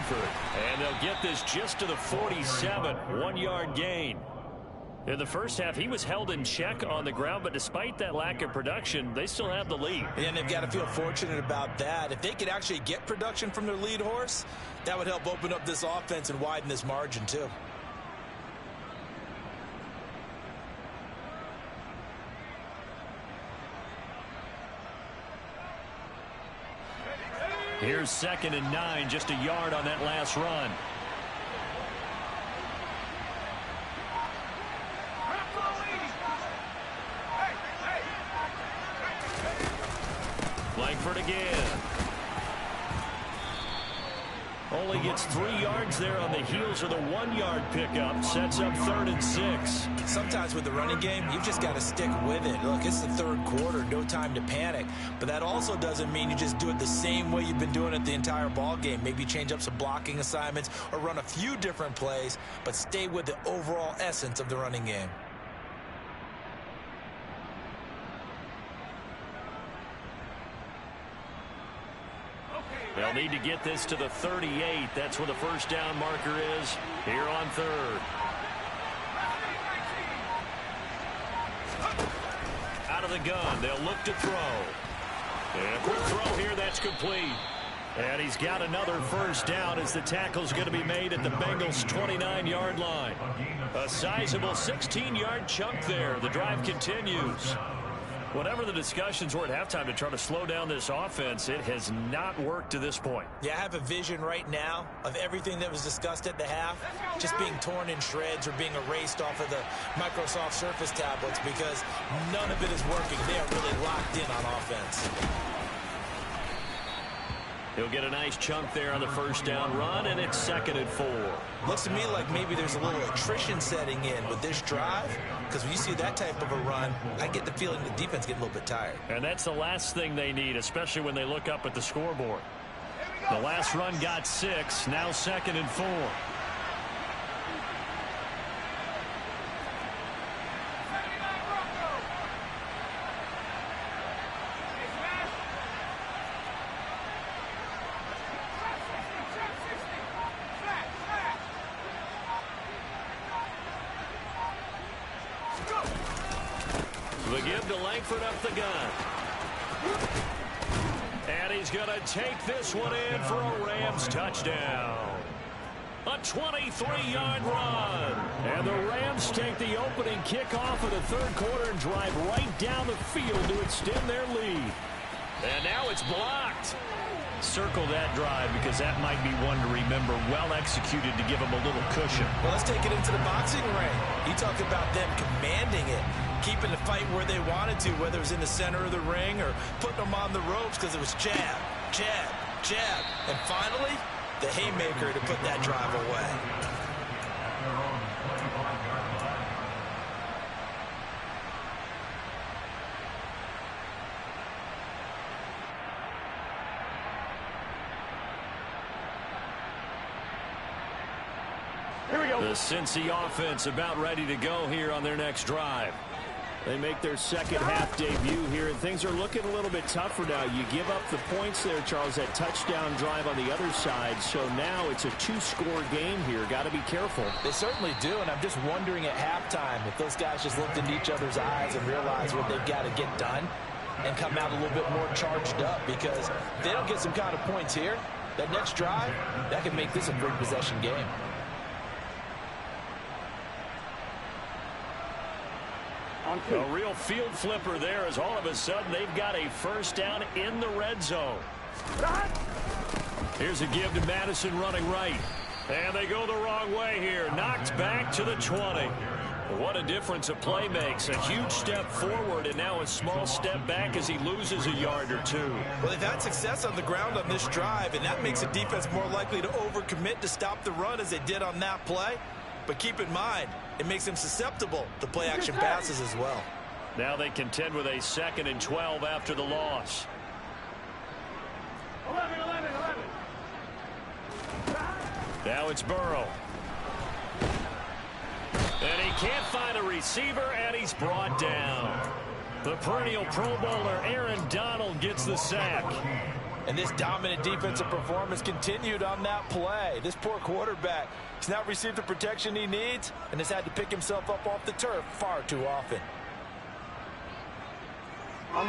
Langford. And they'll get this just to the 47, 1-yard gain. In the first half, he was held in check on the ground, but despite that lack of production, they still have the lead. And they've got to feel fortunate about that. If they could actually get production from their lead horse, that would help open up this offense and widen this margin too. Here's 2nd and 9, just a yard on that last run. Langford again. Only gets 3 yards there on the heels of the 1-yard pickup. Sets up 3rd and 6. Sometimes with the running game, you've just got to stick with it. Look, it's the 3rd quarter, no time to panic. But that also doesn't mean you just do it the same way you've been doing it the entire ball game. Maybe change up some blocking assignments or run a few different plays, but stay with the overall essence of the running game. They'll need to get this to the 38. That's where the first down marker is here on 3rd. Out of the gun. They'll look to throw. And quick throw here. That's complete. And he's got another first down as the tackle's going to be made at the Bengals' 29-yard line. A sizable 16-yard chunk there. The drive continues. Whatever the discussions were at halftime to try to slow down this offense, it has not worked to this point. Yeah, I have a vision right now of everything that was discussed at the half just being torn in shreds or being erased off of the Microsoft Surface tablets because none of it is working. They are really locked in on offense. He'll get a nice chunk there on the first down run, and it's 2nd and 4. Looks to me like maybe there's a little attrition setting in with this drive, because when you see that type of a run, I get the feeling the defense getting a little bit tired. And that's the last thing they need, especially when they look up at the scoreboard. The last run got 6, now 2nd and 4. The give to Langford up the gun. And he's going to take this one in for a Rams touchdown. A 23-yard run. And the Rams take the opening kickoff of the 3rd quarter and drive right down the field to extend their lead. And now it's blocked. Circle that drive because that might be one to remember. Well executed to give them a little cushion. Well, let's take it into the boxing ring. You talk about them commanding it, keeping the fight where they wanted to, whether it was in the center of the ring or putting them on the ropes because it was jab, jab, jab. And finally, the haymaker to put that drive away. The Cincy offense about ready to go here on their next drive. They make their second half debut here, and things are looking a little bit tougher now. You give up the points there, Charles, that touchdown drive on the other side. So now it's a 2-score game here. Got to be careful. They certainly do, and I'm just wondering at halftime if those guys just looked into each other's eyes and realized what they've got to get done and come out a little bit more charged up, because if they don't get some kind of points here, that next drive, that could make this a 3-possession game. A real field flipper there as all of a sudden they've got a first down in the red zone. Here's a give to Madison running right. And they go the wrong way here. Knocked back to the 20. What a difference a play makes. A huge step forward and now a small step back as he loses a yard or two. Well, they've had success on the ground on this drive, and that makes the defense more likely to overcommit to stop the run as they did on that play. But keep in mind, it makes them susceptible to play-action passes as well. Now they contend with a 2nd and 12 after the loss. 11. Now it's Burrow. And he can't find a receiver, and he's brought down. The perennial Pro Bowler Aaron Donald gets the sack. And this dominant defensive performance continued on that play. This poor quarterback, he's not received the protection he needs and has had to pick himself up off the turf far too often.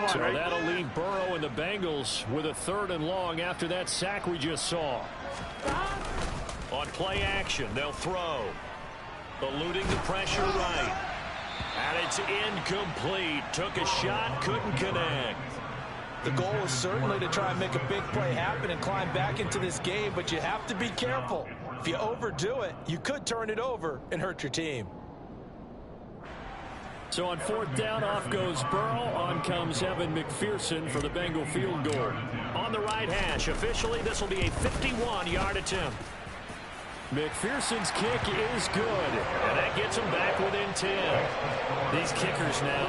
So that'll leave Burrow and the Bengals with a 3rd and long after that sack we just saw. On play action, they'll throw. Eluding the pressure right. And it's incomplete. Took a shot, couldn't connect. The goal is certainly to try and make a big play happen and climb back into this game, but you have to be careful. If you overdo it, you could turn it over and hurt your team. So on 4th down, off goes Burrow. On comes Evan McPherson for the Bengal field goal. On the right hash, officially this will be a 51-yard attempt. McPherson's kick is good, and that gets him back within 10. These kickers now,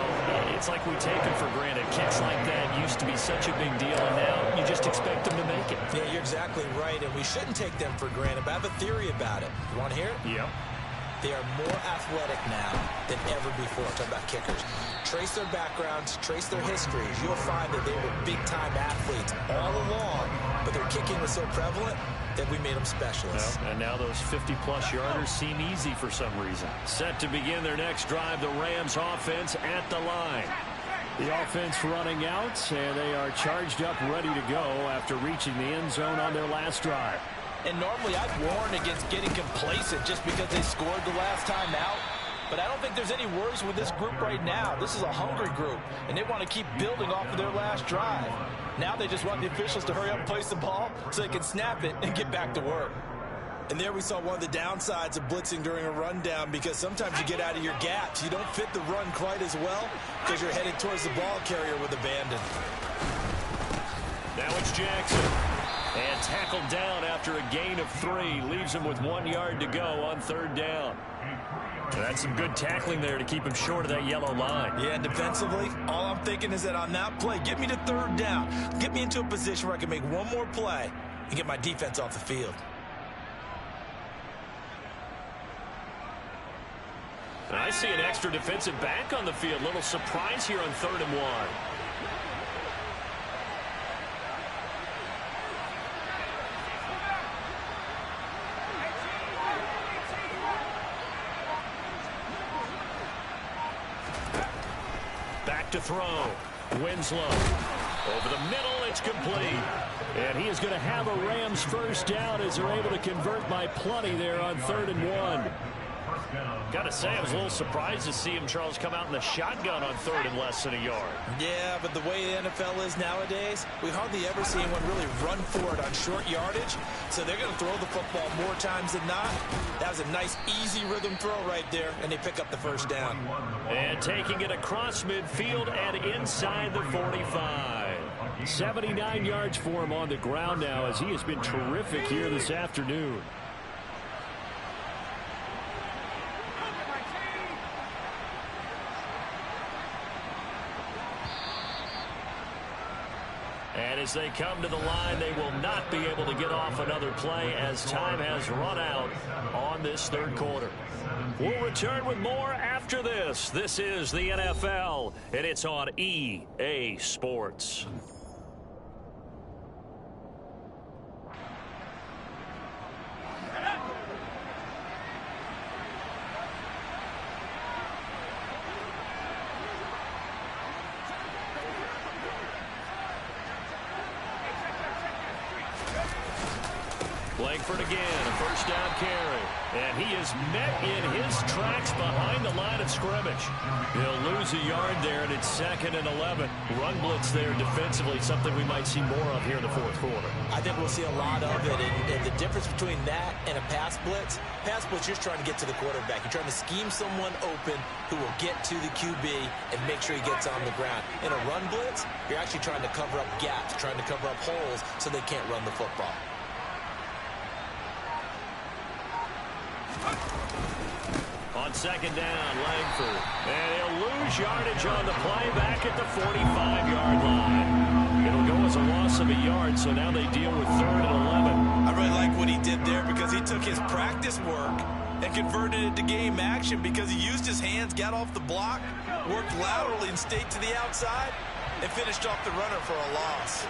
it's like we take them for granted. Kicks like that used to be such a big deal, and now you just expect them to make it. Yeah, you're exactly right, and we shouldn't take them for granted, but I have a theory about it. You want to hear it? Yep. They are more athletic now than ever before. Talk about kickers. Trace their backgrounds, trace their histories. You'll find that they were big-time athletes all along, but their kicking was so prevalent that we made them specialists. Well, and now those 50-plus yarders seem easy for some reason. Set to begin their next drive, the Rams offense at the line. The offense running out, and they are charged up, ready to go after reaching the end zone on their last drive. And normally I'd warn against getting complacent just because they scored the last time out. But I don't think there's any worries with this group right now. This is a hungry group, and they want to keep building off of their last drive. Now they just want the officials to hurry up and place the ball so they can snap it and get back to work. And there we saw one of the downsides of blitzing during a rundown, because sometimes you get out of your gaps. You don't fit the run quite as well because you're headed towards the ball carrier with abandon. Now it's Jackson. And tackled down after a gain of 3. Leaves him with 1 yard to go on 3rd down. That's some good tackling there to keep him short of that yellow line. Yeah, and defensively, all I'm thinking is that on that play, get me to 3rd down. Get me into a position where I can make one more play and get my defense off the field. I see an extra defensive back on the field. Little surprise here on 3rd and 1. To throw. Winslow. Over the middle, it's complete. And he is going to have a Rams 1st down as they're able to convert by plenty there on 3rd and 1. Got to say, I was a little surprised to see him, Charles, come out in the shotgun on 3rd and less than a yard. Yeah, but the way the NFL is nowadays, we hardly ever see anyone really run for it on short yardage. So they're going to throw the football more times than not. That was a nice, easy rhythm throw right there, and they pick up the 1st down. And taking it across midfield and inside the 45. 79 yards for him on the ground now, as he has been terrific here this afternoon. And as they come to the line, they will not be able to get off another play as time has run out on this 3rd quarter. We'll return with more after this. This is the NFL, and it's on EA Sports. Langford again, a 1st down carry. And he is met in his tracks behind the line of scrimmage. He'll lose a yard there, and it's 2nd and 11. Run blitz there defensively, something we might see more of here in the 4th quarter. I think we'll see a lot of it. And the difference between that and a pass blitz, you're trying to get to the quarterback. You're trying to scheme someone open who will get to the QB and make sure he gets on the ground. In a run blitz, you're actually trying to cover up gaps, trying to cover up holes so they can't run the football. On 2nd down, Langford. And he'll lose yardage on the play back at the 45-yard line. It'll go as a loss of a yard, so now they deal with 3rd and 11. I really like what he did there because he took his practice work and converted it to game action because he used his hands, got off the block, worked laterally and stayed to the outside, and finished off the runner for a loss.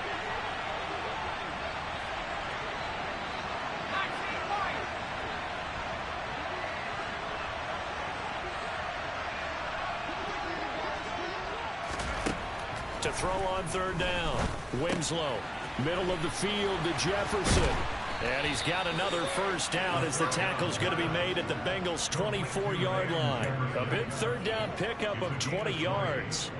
to throw on third down. Winslow, middle of the field to Jefferson. And he's got another first down as the tackle's going to be made at the Bengals' 24-yard line. A big third down pickup of 20 yards.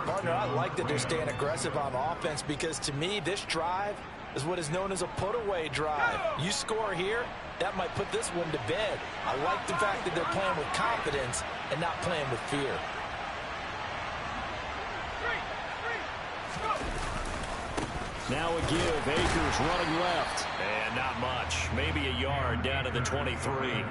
Partner, I like that they're staying aggressive on offense because to me this drive is what is known as a put-away drive. You score here, that might put this one to bed. I like the fact that they're playing with confidence and not playing with fear. Now a give. Akers running left. And not much. Maybe a yard down to the 23.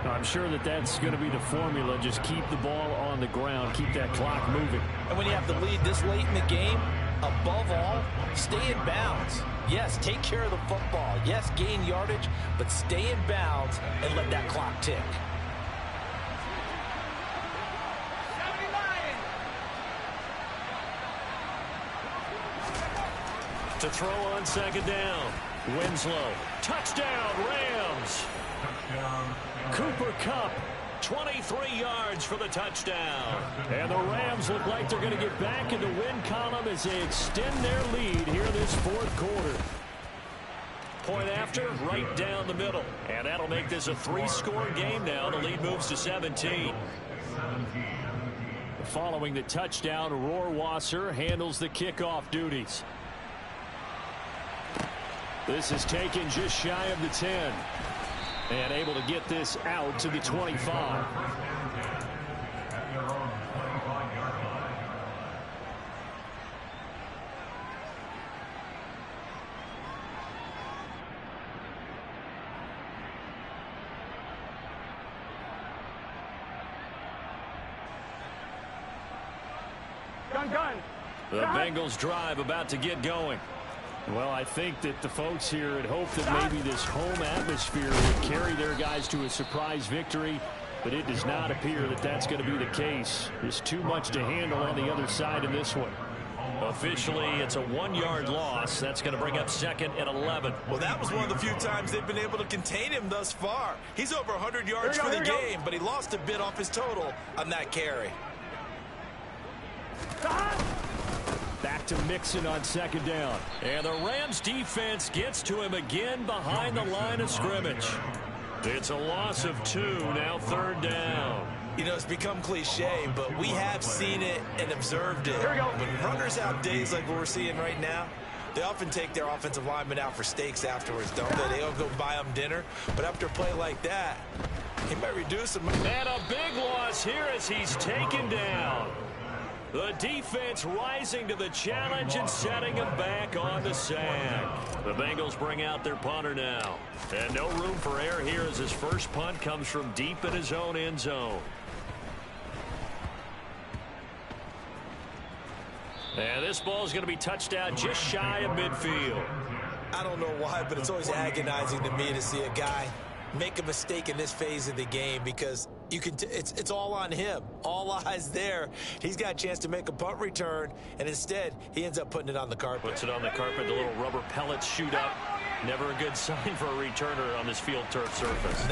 I'm sure that that's going to be the formula. Just keep the ball on the ground. Keep that clock moving. And when you have the lead this late in the game, above all, stay in bounds. Yes, take care of the football. Yes, gain yardage, but stay in bounds and let that clock tick. To throw on second down. Winslow. Touchdown, Rams. Cooper Kupp, 23 yards for the touchdown. And the Rams look like they're going to get back in the win column as they extend their lead here this fourth quarter. Point after, right down the middle. And that'll make this a 3-score game now. The lead moves to 17. Following the touchdown, Rohrwasser handles the kickoff duties. This is taken just shy of the 10. And able to get this out to the 25. The Bengals drive about to get going. Well, I think that the folks here had hoped that maybe this home atmosphere would carry their guys to a surprise victory, but it does not appear that that's going to be the case. There's too much to handle on the other side in this one. Officially, it's a 1-yard loss. That's going to bring up second and 11. Well, that was one of the few times they've been able to contain him thus far. He's over 100 yards for the game, but he lost a bit off his total on that carry. Back to Mixon on second down. And the Rams defense gets to him again behind the line of scrimmage. It's a loss of 2, now third down. You know, it's become cliche, but we have seen it and observed it. When runners have days like what we're seeing right now, they often take their offensive linemen out for steaks afterwards, don't they? They all go buy them dinner. But after a play like that, he might reduce them. And a big loss here as he's taken down. The defense rising to the challenge and setting him back on the sand. The Bengals bring out their punter now. And no room for error here as his first punt comes from deep in his own end zone. And this ball is going to be touched out just shy of midfield. I don't know why, but it's always agonizing to me to see a guy make a mistake in this phase of the game because you can it's all on him. All eyes there. He's got a chance to make a punt return, and instead he ends up putting it on the carpet. Puts it on the carpet. The little rubber pellets shoot up. Never a good sign for a returner on this field turf surface. No.